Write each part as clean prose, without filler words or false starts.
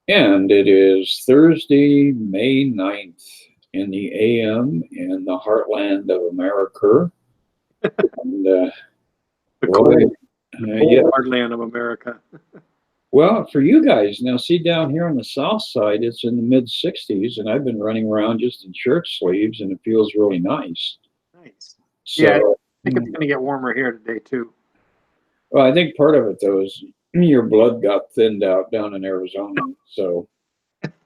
And it is Thursday, May 9th in the AM in the heartland of America. And The boy, cold, yeah. heartland of America. Well, for you guys, now see down here on the south side, it's in the mid 60s, and I've been running around just in shirt sleeves, and it feels really nice. Nice. Yeah, I So, think it's going to get warmer here today too. well, I think part of it though is your blood got thinned out down in Arizona. So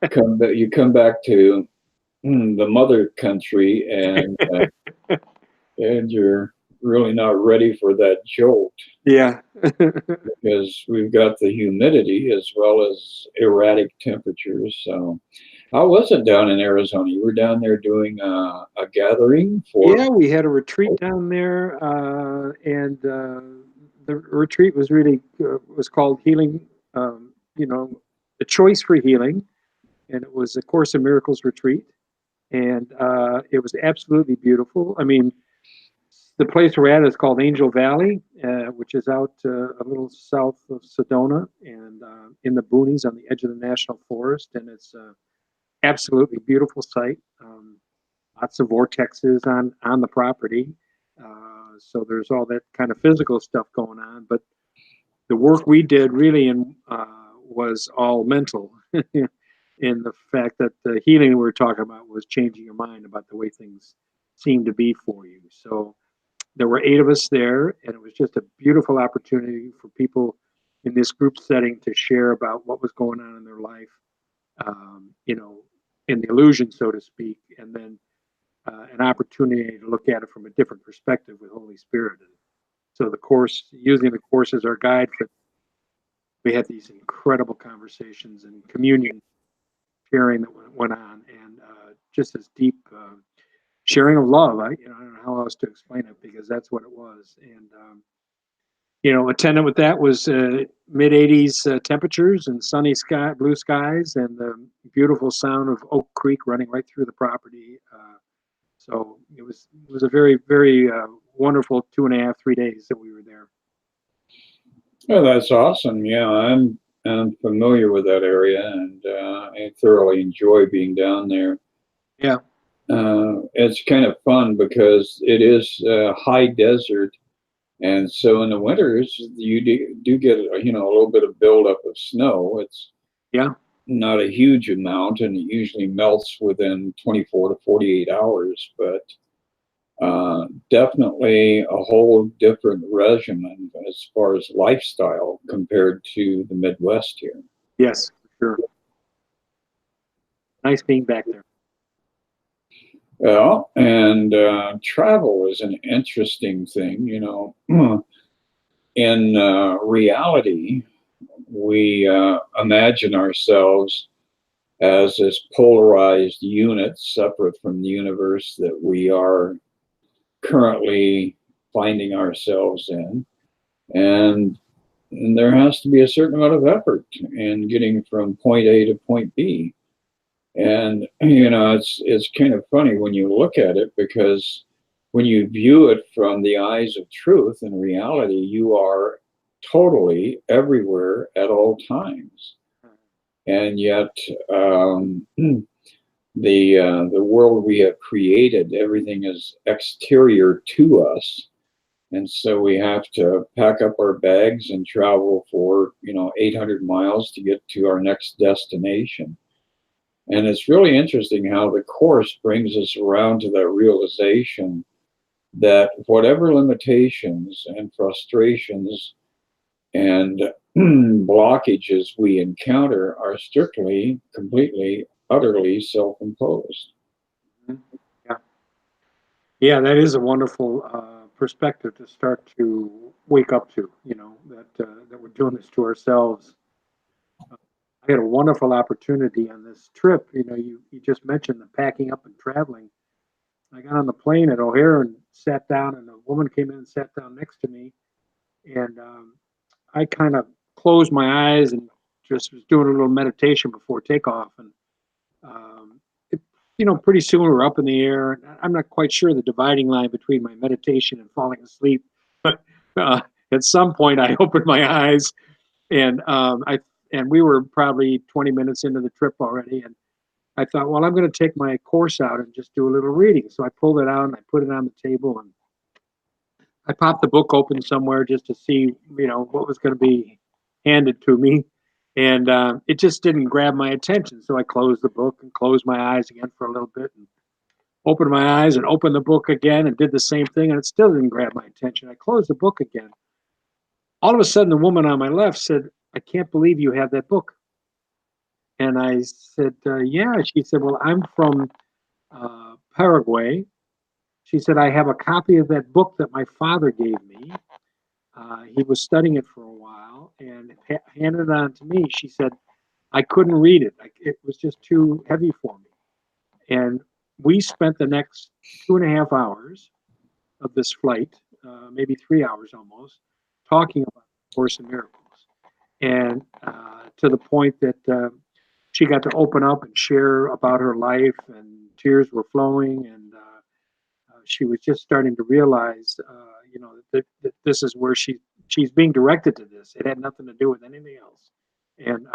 you come back to the mother country, and you're really not ready for that jolt Yeah. because we've got the humidity as well as erratic temperatures. So, how was it down in Arizona? You were down there doing a gathering for. Yeah, we had a retreat down there, and the retreat was really was called Healing. You know, the Choice for Healing, and it was a Course in Miracles retreat, and it was absolutely beautiful. I mean, the place we're at is called Angel Valley, which is out a little south of Sedona and in the boonies on the edge of the national forest, and it's absolutely beautiful site. Lots of vortexes on the property, so there's all that kind of physical stuff going on. But the work we did really was all mental, in the fact that the healing we were talking about was changing your mind about the way things seem to be for you. So there were 8 of us there, and it was just a beautiful opportunity for people in this group setting to share about what was going on in their life, you know, in the illusion, so to speak, and then an opportunity to look at it from a different perspective with Holy Spirit. And so the course, using the course as our guide, for we had these incredible conversations and communion sharing that went on, and just this deep sharing of love. I don't know how else to explain it because that's what it was. And attendant with that was mid 80s temperatures and sunny sky, blue skies, and the beautiful sound of Oak Creek running right through the property. So it was a very very wonderful 2.5 3 days that we were there. Oh, that's awesome. Yeah, I'm familiar with that area, and I thoroughly enjoy being down there. Yeah. It's kind of fun because it is high desert, and so in the winters you do get a little bit of buildup of snow. It's Yeah. not a huge amount, and it usually melts within 24 to 48 hours, but definitely a whole different regimen as far as lifestyle compared to the Midwest here. Yes, for sure. Nice being back there. Well, and travel is an interesting thing. In reality, we imagine ourselves as this polarized unit separate from the universe that we are currently finding ourselves in. And there has to be a certain amount of effort in getting from point A to point B. And it's kind of funny when you look at it because when you view it from the eyes of truth, in reality, you are totally everywhere at all times. And yet, the world we have created, everything is exterior to us, and so we have to pack up our bags and travel for 800 miles to get to our next destination. And it's really interesting how the course brings us around to that realization that whatever limitations and frustrations and blockages we encounter are strictly, completely, utterly self-imposed. Yeah. Yeah, that is a wonderful perspective to start to wake up to. That we're doing this to ourselves. I had a wonderful opportunity on this trip. You just mentioned the packing up and traveling. I got on the plane at O'Hare and sat down, and a woman came in and sat down next to me, and I kind of closed my eyes and just was doing a little meditation before takeoff, and um, it, pretty soon we were up in the air. I'm not quite sure the dividing line between my meditation and falling asleep, but at some point I opened my eyes, and and we were probably 20 minutes into the trip already. And I thought, well, I'm going to take my course out and just do a little reading. So I pulled it out and I put it on the table, and I popped the book open somewhere just to see, what was going to be handed to me. And it just didn't grab my attention. So I closed the book and closed my eyes again for a little bit, and opened my eyes and opened the book again and did the same thing. And it still didn't grab my attention. I closed the book again. All of a sudden, the woman on my left said, "I can't believe you have that book." And I said, "Yeah." She said, "Well, I'm from Paraguay." She said, "I have a copy of that book that my father gave me. He was studying it for a while and handed it on to me." She said, "I couldn't read it. It was just too heavy for me." And we spent the next 2.5 hours of this flight, maybe 3 hours almost, talking about the Course in Miracles. And to the point that she got to open up and share about her life, and tears were flowing, and she was just starting to realize, that this is where she's being directed to this. It had nothing to do with anything else. And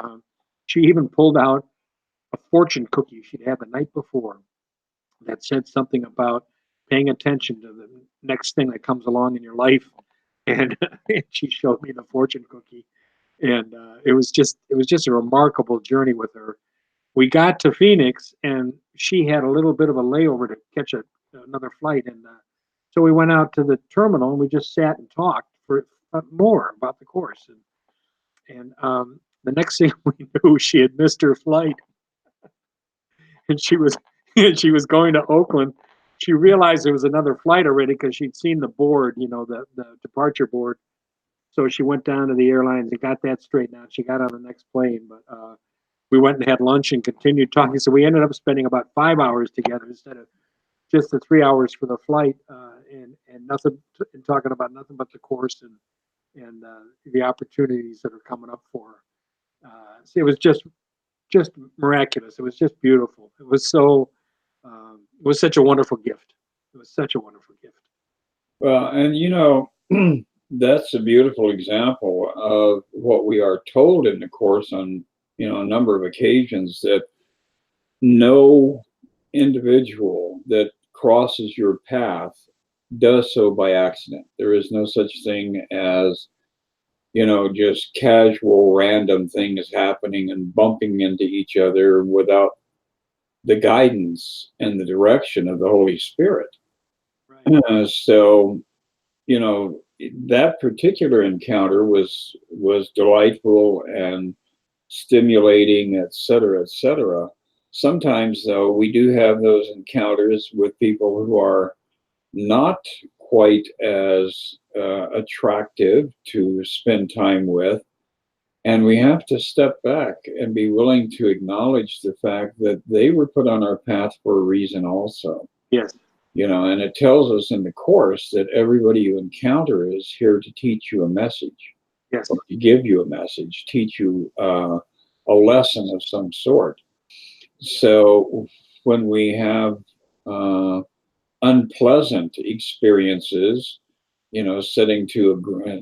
she even pulled out a fortune cookie she'd had the night before that said something about paying attention to the next thing that comes along in your life. And she showed me the fortune cookie, and it was just a remarkable journey with her. We got to Phoenix, and she had a little bit of a layover to catch another flight, and so we went out to the terminal and we just sat and talked for more about the course. And the next thing we knew, she had missed her flight, and she was she was going to Oakland. She realized there was another flight already because she'd seen the board, the departure board. So she went down to the airlines and got that straightened out. She got on the next plane, but we went and had lunch and continued talking. So we ended up spending about 5 hours together instead of just the 3 hours for the flight, and nothing, and talking about nothing but the course and the opportunities that are coming up for her. So it was just miraculous. It was just beautiful. It was it was such a wonderful gift. It was such a wonderful gift. Well, and that's a beautiful example of what we are told in the Course on, a number of occasions, that no individual that crosses your path does so by accident. There is no such thing as, just casual, random things happening and bumping into each other without the guidance and the direction of the Holy Spirit. Right. So, that particular encounter was delightful and stimulating, et cetera, et cetera. Sometimes, though, we do have those encounters with people who are not quite as attractive to spend time with. And we have to step back and be willing to acknowledge the fact that they were put on our path for a reason also. Yes. And it tells us in the Course that everybody you encounter is here to teach you a message. Yes. Or to give you a message, teach you a lesson of some sort. So when we have unpleasant experiences, sitting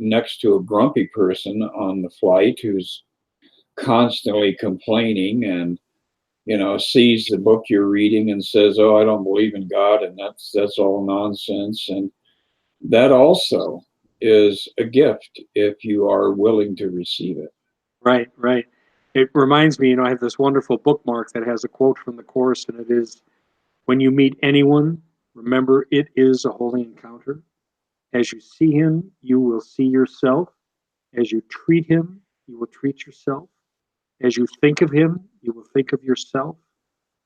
next to a grumpy person on the flight who's constantly complaining and sees the book you're reading and says, "Oh, I don't believe in God," and that's all nonsense. And that also is a gift if you are willing to receive it. Right, right. It reminds me, I have this wonderful bookmark that has a quote from the Course, and it is, "When you meet anyone, remember it is a holy encounter. As you see him, you will see yourself. As you treat him, you will treat yourself. As you think of him, you will think of yourself.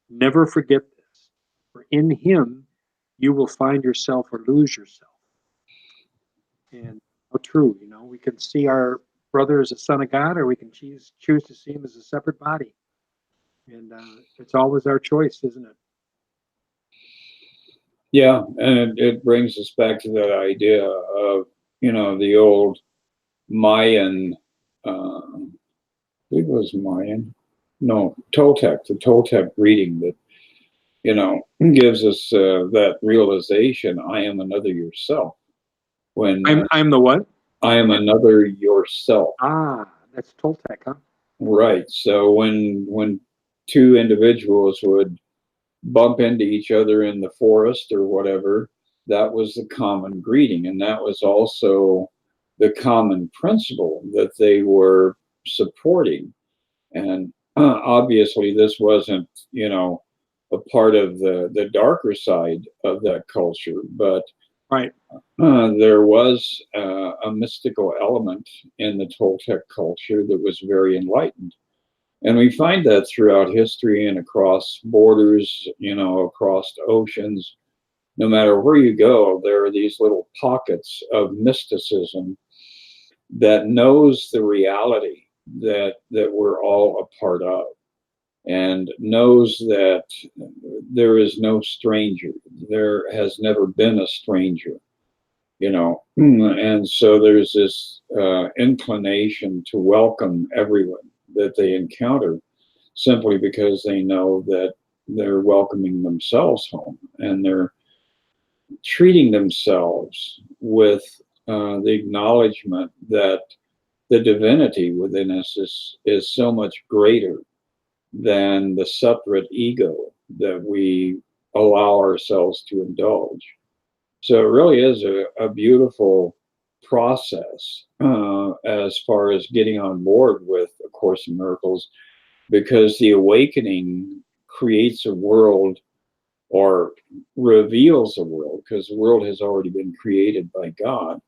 Never forget this, for in him, you will find yourself or lose yourself." And how true, we can see our brother as a son of God, or we can choose to see him as a separate body. And it's always our choice, isn't it? Yeah, and it brings us back to that idea of, the old Mayan, I believe it was Mayan, no, Toltec, the Toltec reading that, gives us that realization, I am another yourself. When I'm the what? I am another yourself. Ah, that's Toltec, huh? Right. So when two individuals would bump into each other in the forest or whatever, that was the common greeting, and that was also the common principle that they were supporting. And obviously, this wasn't, a part of the darker side of that culture, but Right. there was a mystical element in the Toltec culture that was very enlightened. And we find that throughout history and across borders, across oceans. No matter where you go, there are these little pockets of mysticism that knows the reality that we're all a part of, and knows that there is no stranger. There has never been a stranger, and so there's this inclination to welcome everyone that they encounter, simply because they know that they're welcoming themselves home, and they're treating themselves with the acknowledgement that the divinity within us is so much greater than the separate ego that we allow ourselves to indulge. So it really is a beautiful process as far as getting on board with A Course in Miracles, because the awakening creates a world, or reveals a world, because the world has already been created by God,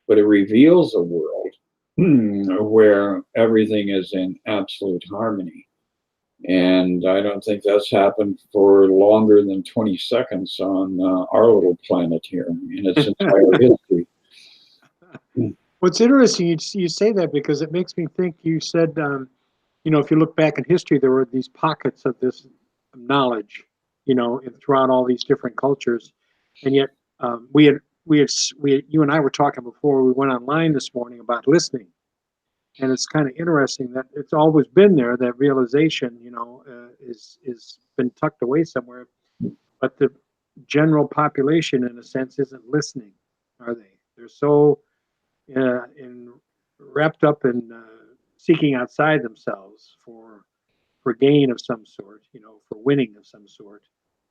but it reveals a world where everything is in absolute harmony. And I don't think that's happened for longer than 20 seconds on our little planet here in its entire history. What's interesting, you say that because it makes me think. You said, if you look back in history, there were these pockets of this knowledge, throughout all these different cultures, and yet you and I were talking before we went online this morning about listening, and it's kind of interesting that it's always been there. That realization, is been tucked away somewhere, but the general population, in a sense, isn't listening, are they? They're so in wrapped up in seeking outside themselves for gain of some sort, for winning of some sort,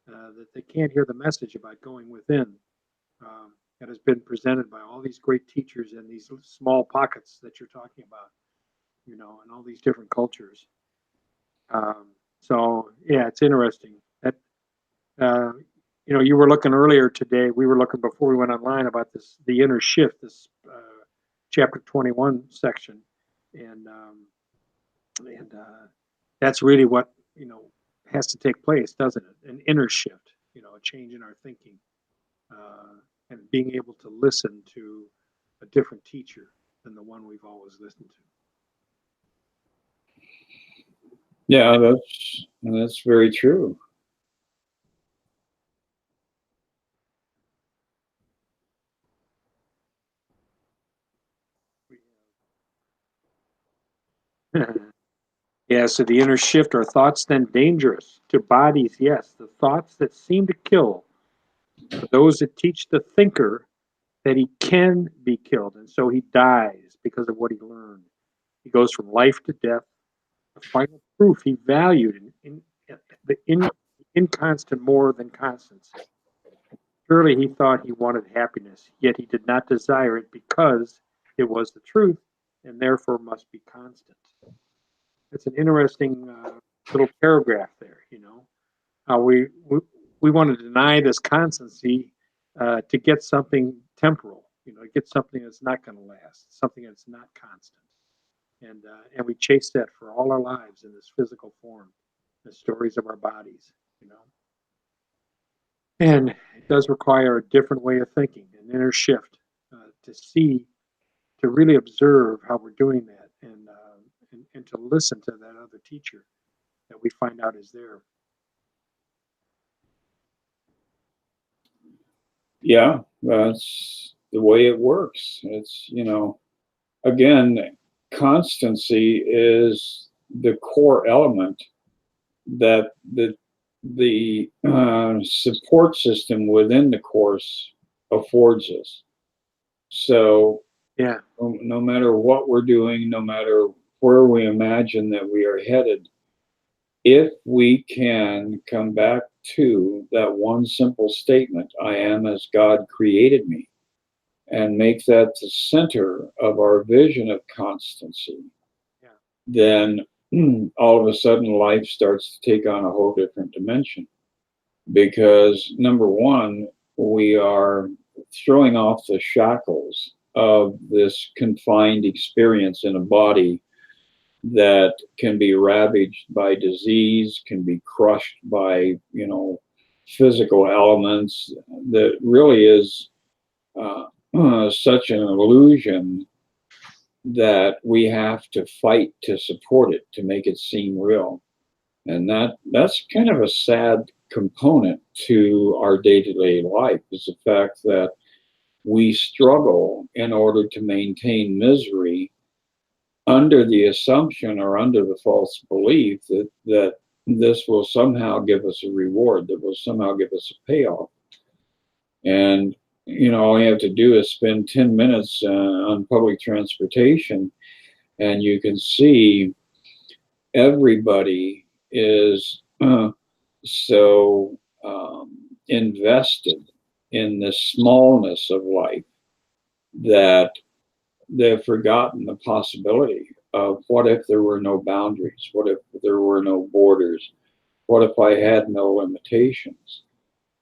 that they can't hear the message about going within, that has been presented by all these great teachers in these small pockets that you're talking about, in all these different cultures. So yeah, it's interesting that uh, you were looking earlier today. We were looking before we went online about the inner shift, this chapter 21 section, and that's really what has to take place, doesn't it? An inner shift, a change in our thinking, and being able to listen to a different teacher than the one we've always listened to. Yeah, that's very true. Yeah, so the inner shift, are thoughts then dangerous to bodies? Yes, the thoughts that seem to kill, for those that teach the thinker that he can be killed, and so he dies because of what he learned. He goes from life to death, the final proof he valued the inconstant more than constancy. Surely he thought he wanted happiness, yet he did not desire it because it was the truth and therefore must be constant. It's an interesting little paragraph there, how we want to deny this constancy to get something temporal, get something that's not going to last, something that's not constant. And we chase that for all our lives in this physical form, the stories of our bodies, And it does require a different way of thinking, an inner shift, to see, to really observe how we're doing that, and to listen to that other teacher that we find out is there. Yeah, that's the way it works. It's, again, constancy is the core element that the support system within the course affords us. So Yeah, no matter what we're doing, no matter where we imagine that we are headed, if we can come back to that one simple statement, I am as God created me, and make that the center of our vision of constancy, Yeah. then all of a sudden life starts to take on a whole different dimension. Because number one, we are throwing off the shackles of this confined experience in a body that can be ravaged by disease, can be crushed by, physical elements, that really is such an illusion that we have to fight to support it, to make it seem real. And that's kind of a sad component to our day-to-day life, is the fact that we struggle in order to maintain misery under the assumption or under the false belief that this will somehow give us a reward, that will somehow give us a payoff. And all you have to do is spend 10 minutes on public transportation, and you can see everybody is so invested in the smallness of life that they've forgotten the possibility of, what if there were no boundaries? What if there were no borders? What if I had no limitations?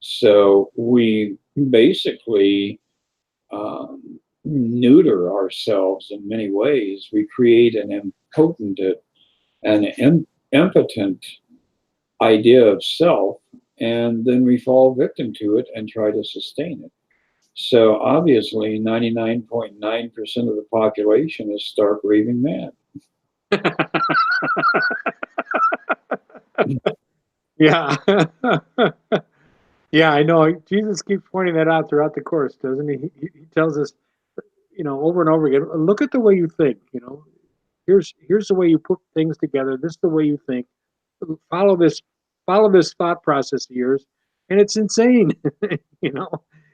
So we basically neuter ourselves in many ways. We create an impotent idea of self, and then we fall victim to it and try to sustain it. So obviously, 99.9% of the population is stark raving mad. Yeah. Yeah, I know. Jesus keeps pointing that out throughout the course, doesn't he? He tells us, over and over again, look at the way you think. Here's the way you put things together. This is the way you think. Follow this, follow this thought process of yours, and it's insane. you know,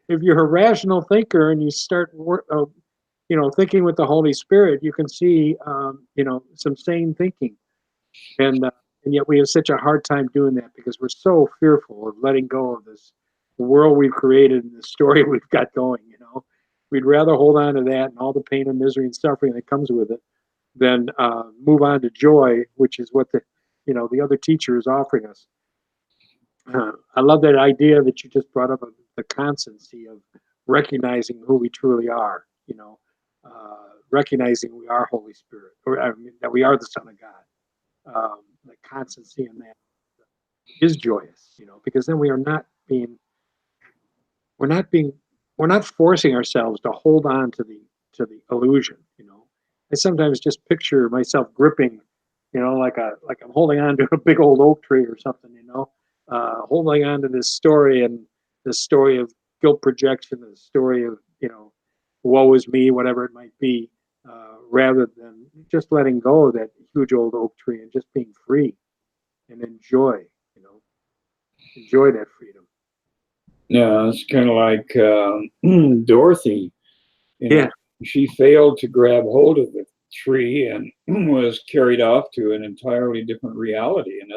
if you're a rational thinker and you start, thinking with the Holy Spirit, you can see, some sane thinking, and yet we have such a hard time doing that because we're so fearful of letting go of this world we've created and the story we've got going. We'd rather hold on to that and all the pain and misery and suffering that comes with it than move on to joy, which is what the other teacher is offering us. I love that idea that you just brought up of the constancy of recognizing who we truly are. Recognizing we are Holy Spirit, or I mean, that we are the Son of God. The constancy in that is joyous, because then we're not forcing ourselves to hold on to the illusion. I sometimes just picture myself gripping, like I'm holding on to a big old oak tree or something, holding on to this story, and this story of guilt projection, the story of, woe is me, whatever it might be, rather than just letting go of that huge old oak tree and just being free and enjoy that freedom. Yeah, it's kind of like Dorothy. Yeah. She failed to grab hold of the tree and was carried off to an entirely different reality. And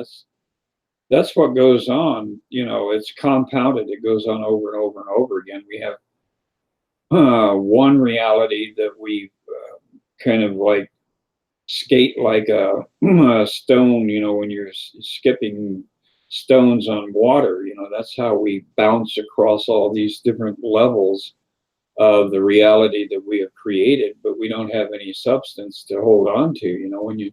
that's what goes on. It's compounded. It goes on over and over and over again. We have one reality that we kind of like skate like a stone, when you're skipping stones on water. That's how we bounce across all these different levels of the reality that we have created, but we don't have any substance to hold on to. When you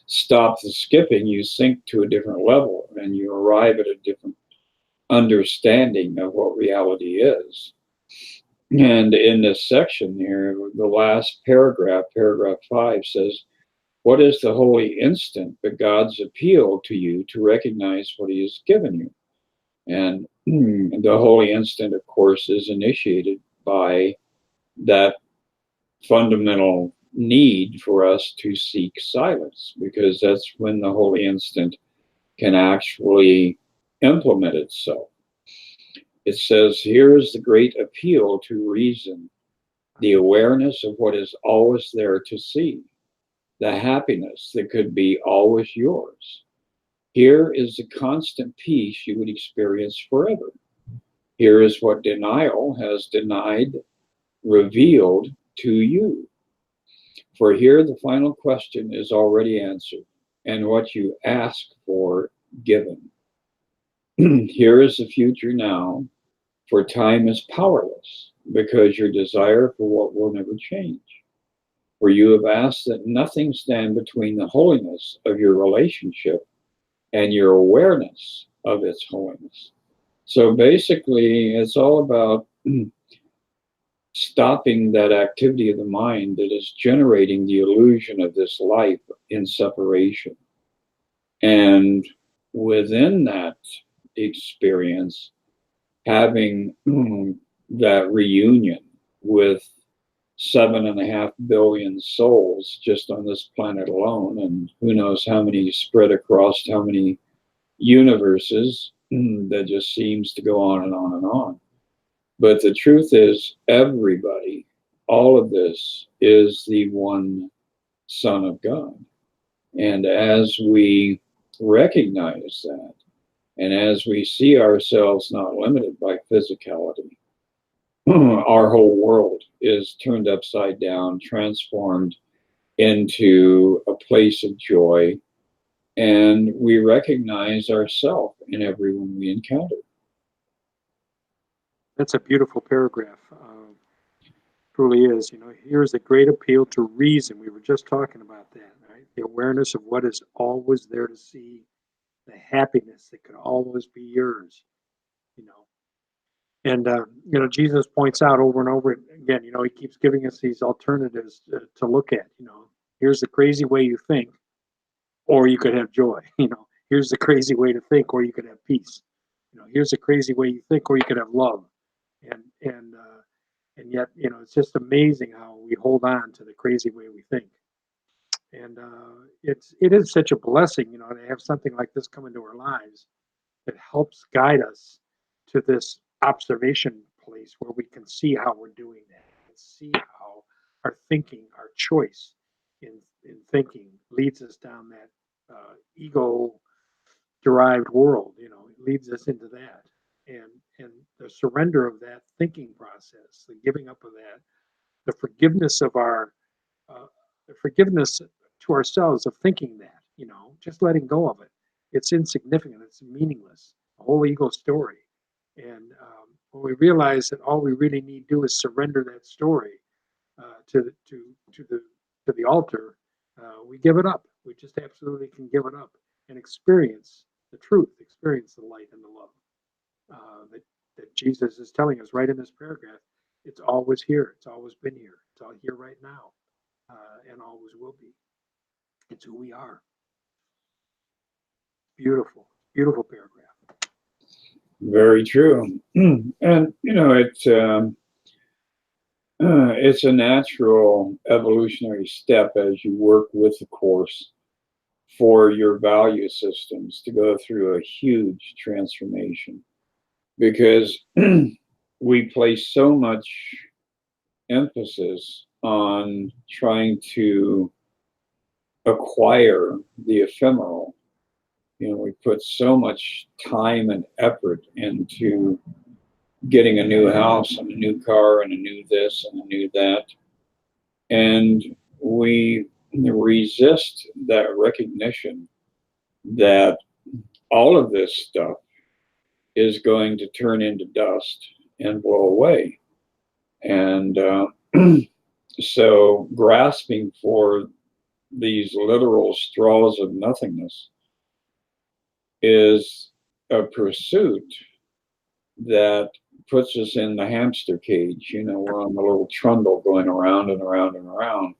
stop the skipping, you sink to a different level and you arrive at a different understanding of what reality is. And in this section here, the last paragraph 5, says, what is the holy instant but God's appeal to you to recognize what he has given you? And the holy instant, of course, is initiated by that fundamental need for us to seek silence, because that's when the holy instant can actually implement itself. It says, here's the great appeal to reason, the awareness of what is always there to see. the happiness that could be always yours. Here is the constant peace you would experience forever. Here is what denial has denied, revealed to you. For here the final question is already answered, and what you ask for given. Here is the future now, for time is powerless, because your desire for what will never change. For you have asked that nothing stand between the holiness of your relationship and your awareness of its holiness. So basically, it's all about stopping that activity of the mind that is generating the illusion of this life in separation. And within that experience, having that reunion with 7.5 billion souls just on this planet alone, and who knows how many spread across how many universes, that just seems to go on and on and on. But the truth is, everybody, all of this is the one Son of God. And as we recognize that, and as we see ourselves not limited by physicality, our whole world is turned upside down, transformed into a place of joy, and we recognize ourselves in everyone we encounter. That's a beautiful paragraph. Truly is. Here's a great appeal to reason. We were just talking about that, right? The awareness of what is always there to see, the happiness that could always be yours. And Jesus points out over and over again. He keeps giving us these alternatives to look at. Here's the crazy way you think, or you could have joy. Here's the crazy way to think, or you could have peace. Here's the crazy way you think, or you could have love. And yet, it's just amazing how we hold on to the crazy way we think. And it is such a blessing, to have something like this come into our lives that helps guide us to this observation place where we can see how we're doing that, and see how our thinking, our choice in thinking leads us down that ego-derived world. It leads us into that, and the surrender of that thinking process, the giving up of that, the forgiveness of our, the forgiveness to ourselves of thinking that, just letting go of it. It's insignificant. It's meaningless. The whole ego story. And when we realize that all we really need to do is surrender that story to the altar, we give it up. We just absolutely can give it up and experience the truth, experience the light and the love that Jesus is telling us right in this paragraph. It's always here. It's always been here. It's all here right now, and always will be. It's who we are. Beautiful, beautiful paragraph. Very true. And it's a natural evolutionary step as you work with the Course for your value systems to go through a huge transformation, because we place so much emphasis on trying to acquire the ephemeral. We put so much time and effort into getting a new house and a new car and a new this and a new that. And we resist that recognition that all of this stuff is going to turn into dust and blow away. And so grasping for these literal straws of nothingness is a pursuit that puts us in the hamster cage. We're on the little trundle going around and around and around,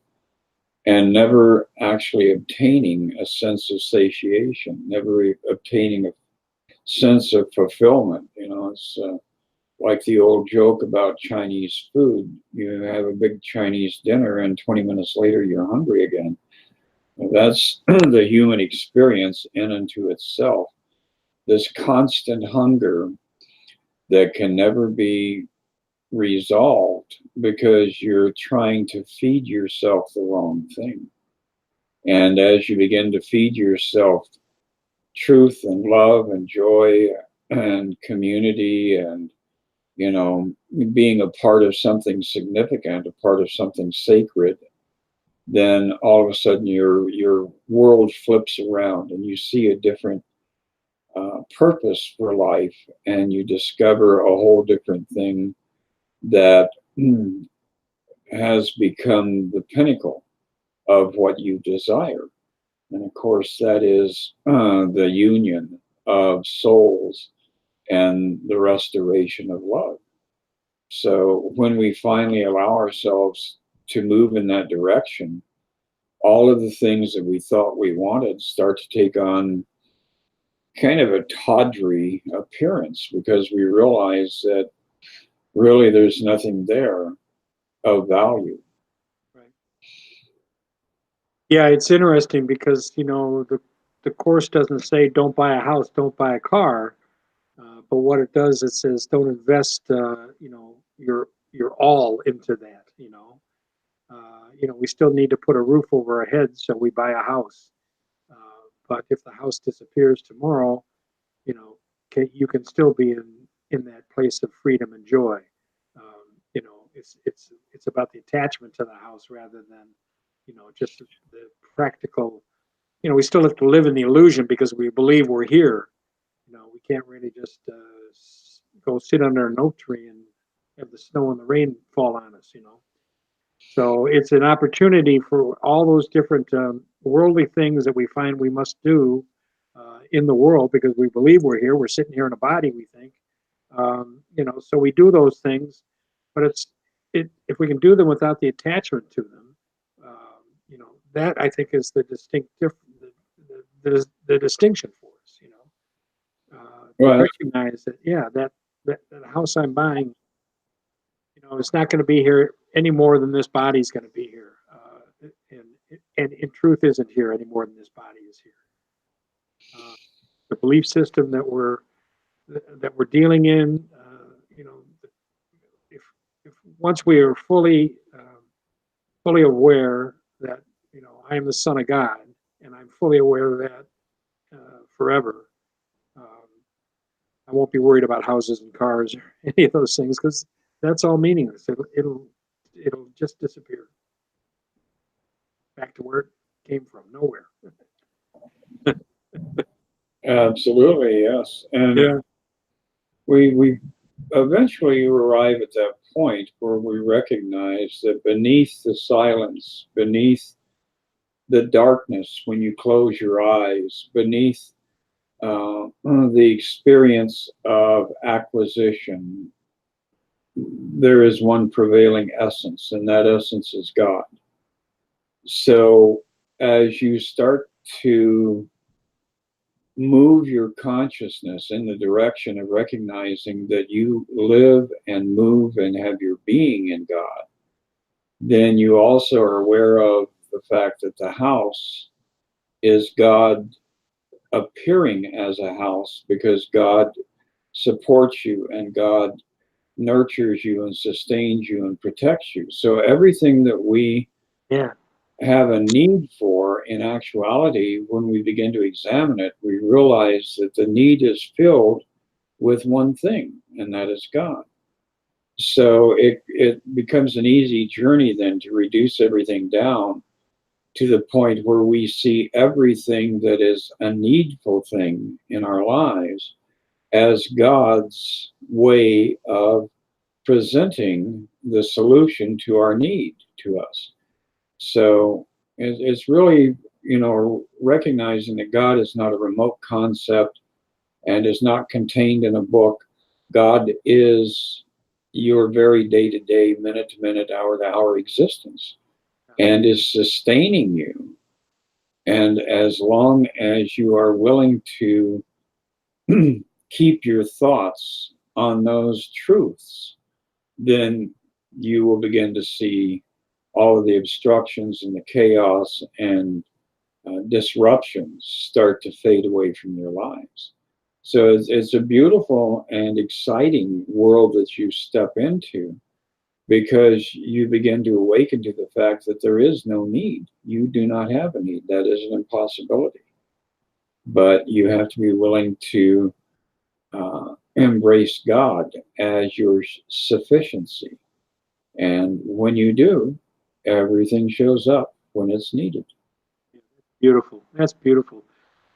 and never actually obtaining a sense of satiation, never obtaining a sense of fulfillment. It's like the old joke about Chinese food. You have a big Chinese dinner and 20 minutes later you're hungry again. That's the human experience in and to itself. This constant hunger that can never be resolved because you're trying to feed yourself the wrong thing. And as you begin to feed yourself truth and love and joy and community and, you know, being a part of something significant, a part of something sacred, then all of a sudden your world flips around and you see a different purpose for life, and you discover a whole different thing that has become the pinnacle of what you desire. And of course, that is the union of souls and the restoration of love. So when we finally allow ourselves to move in that direction, all of the things that we thought we wanted start to take on kind of a tawdry appearance, because we realize that really there's nothing there of value. Right. Yeah, it's interesting because, the course doesn't say don't buy a house, don't buy a car, but what it does, it says don't invest, your all into that. We still need to put a roof over our heads, so we buy a house. But if the house disappears tomorrow, you know, you can still be in that place of freedom and joy. It's about the attachment to the house rather than, just the practical. We still have to live in the illusion because we believe we're here. We can't really just go sit under an oak tree and have the snow and the rain fall on us. So it's an opportunity for all those different worldly things that we find we must do in the world because we believe we're here. We're sitting here in a body, we think. So we do those things, but if we can do them without the attachment to them, that I think is the the distinction for us. To Well, recognize that, yeah, that house I'm buying, it's not going to be here any more than this body's going to be here, and in truth isn't here any more than this body is here. The belief system that we're dealing in, if if once we are fully aware that I am the Son of God, and I'm fully aware of that forever, um, I won't be worried about houses and cars or any of those things because that's all meaningless. It'll just disappear back to where it came from, nowhere. absolutely, yes. And Yeah, we eventually arrive at that point where we recognize that beneath the silence, beneath the darkness, when you close your eyes, beneath the experience of acquisition, there is one prevailing essence, and that essence is God. So as you start to move your consciousness in the direction of recognizing that you live and move and have your being in God, then you also are aware of the fact that the house is God appearing as a house because God supports you and God nurtures you and sustains you and protects you. So everything that we yeah, have a need for, in actuality, when we begin to examine it, we realize that the need is filled with one thing, and that is God. So it becomes an easy journey then to reduce everything down to the point where we see everything that is a needful thing in our lives as God's way of presenting the solution to our need to us. So it's really, recognizing that God is not a remote concept and is not contained in a book. God is your very day to day, minute to minute, hour to hour existence and is sustaining you. And as long as you are willing to keep your thoughts on those truths, then you will begin to see all of the obstructions and the chaos and disruptions start to fade away from your lives. So it's a beautiful and exciting world that you step into because you begin to awaken to the fact that there is no need. You do not have a need. That is an impossibility. But you have to be willing to embrace God as your sufficiency. And when you do, everything shows up when it's needed. Beautiful. That's beautiful.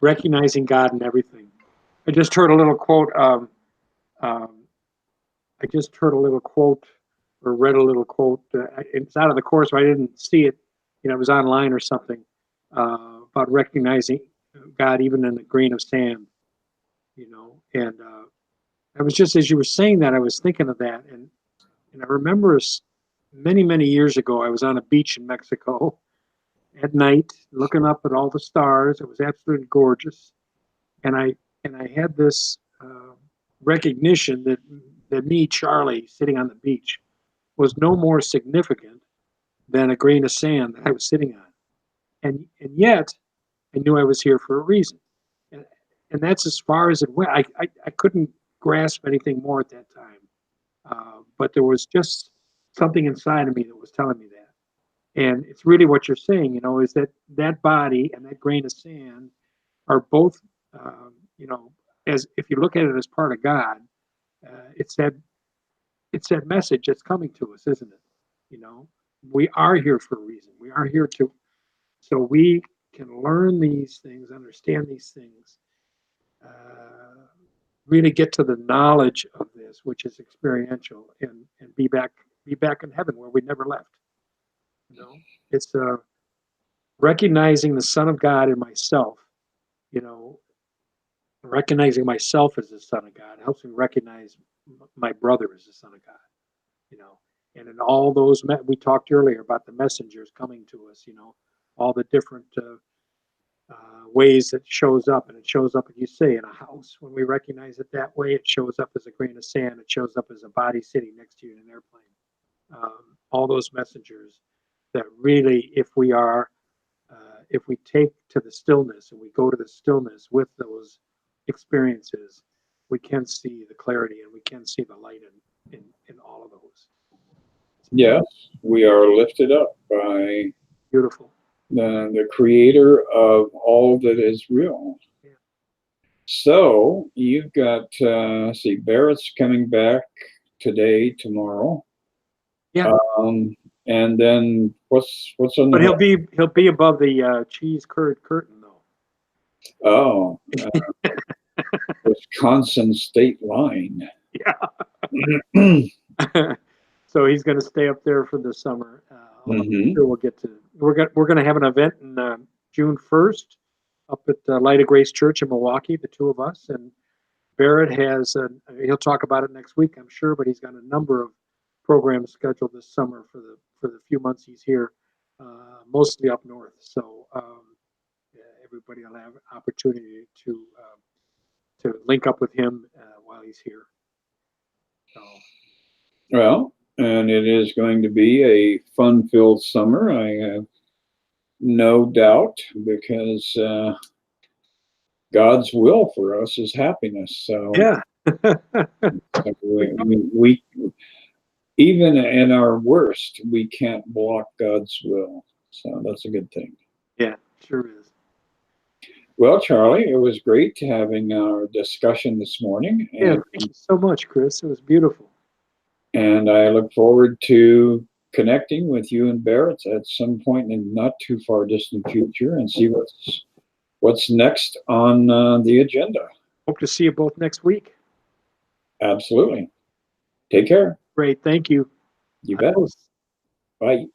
Recognizing God in everything. I just heard a little quote. I just heard a little quote or read a little quote. It's out of the course, but I didn't see it. You know, it was online or something about recognizing God even in a grain of sand. You know, and I was just as you were saying that, I was thinking of that, and I remember many years ago, I was on a beach in Mexico at night, looking up at all the stars. It was absolutely gorgeous, and I had this recognition that me, Charlie, sitting on the beach, was no more significant than a grain of sand that I was sitting on, and yet I knew I was here for a reason, and that's as far as it went. I couldn't grasp anything more at that time, but there was just something inside of me that was telling me that. And it's really what you're saying, you know, is that that body and that grain of sand are both, you know, as if you look at it as part of God, it's that message that's coming to us, isn't it? You know, we are here for a reason. We are here to, so we can learn these things, understand these things, really get to the knowledge of this, which is experiential, and be back in heaven where we never left. You know, it's recognizing the Son of God in myself. You know, recognizing myself as the Son of God helps me recognize my brother as the Son of God. You know, and in all those we talked earlier about the messengers coming to us. You know, all the different ways it shows up, and it shows up, as you say, in a house. When we recognize it that way, it shows up as a grain of sand. It shows up as a body sitting next to you in an airplane. All those messengers that really, if we take to the stillness and we go to the stillness with those experiences, we can see the clarity and we can see the light in all of those. Yes, we are lifted up by Beautiful. the creator of all that is real. Yeah. So you've got, see, Barrett's coming back today, tomorrow. Yeah. And then what's on But the he'll be above the cheese curd curtain though. Oh, Wisconsin state line. Yeah. So he's going to stay up there for the summer. I'm sure we'll get to. We're going to have an event in June 1st up at Light of Grace Church in Milwaukee. The two of us, and Barrett has. He'll talk about it next week, I'm sure. But he's got a number of programs scheduled this summer for the few months he's here, mostly up north. So everybody will have opportunity to link up with him while he's here. So. Well, and it is going to be a fun-filled summer, I have no doubt, because God's will for us is happiness. So Yeah. we even in our worst, we can't block God's will. So that's a good thing. Yeah, sure is. Well, Charlie, it was great having our discussion this morning. Yeah, thank you so much, Chris. It was beautiful. And I look forward to connecting with you and Barrett at some point in the not too far distant future and see what's next on the agenda. Hope to see you both next week. Absolutely. Take care. Great. Thank you. You bet. Bye.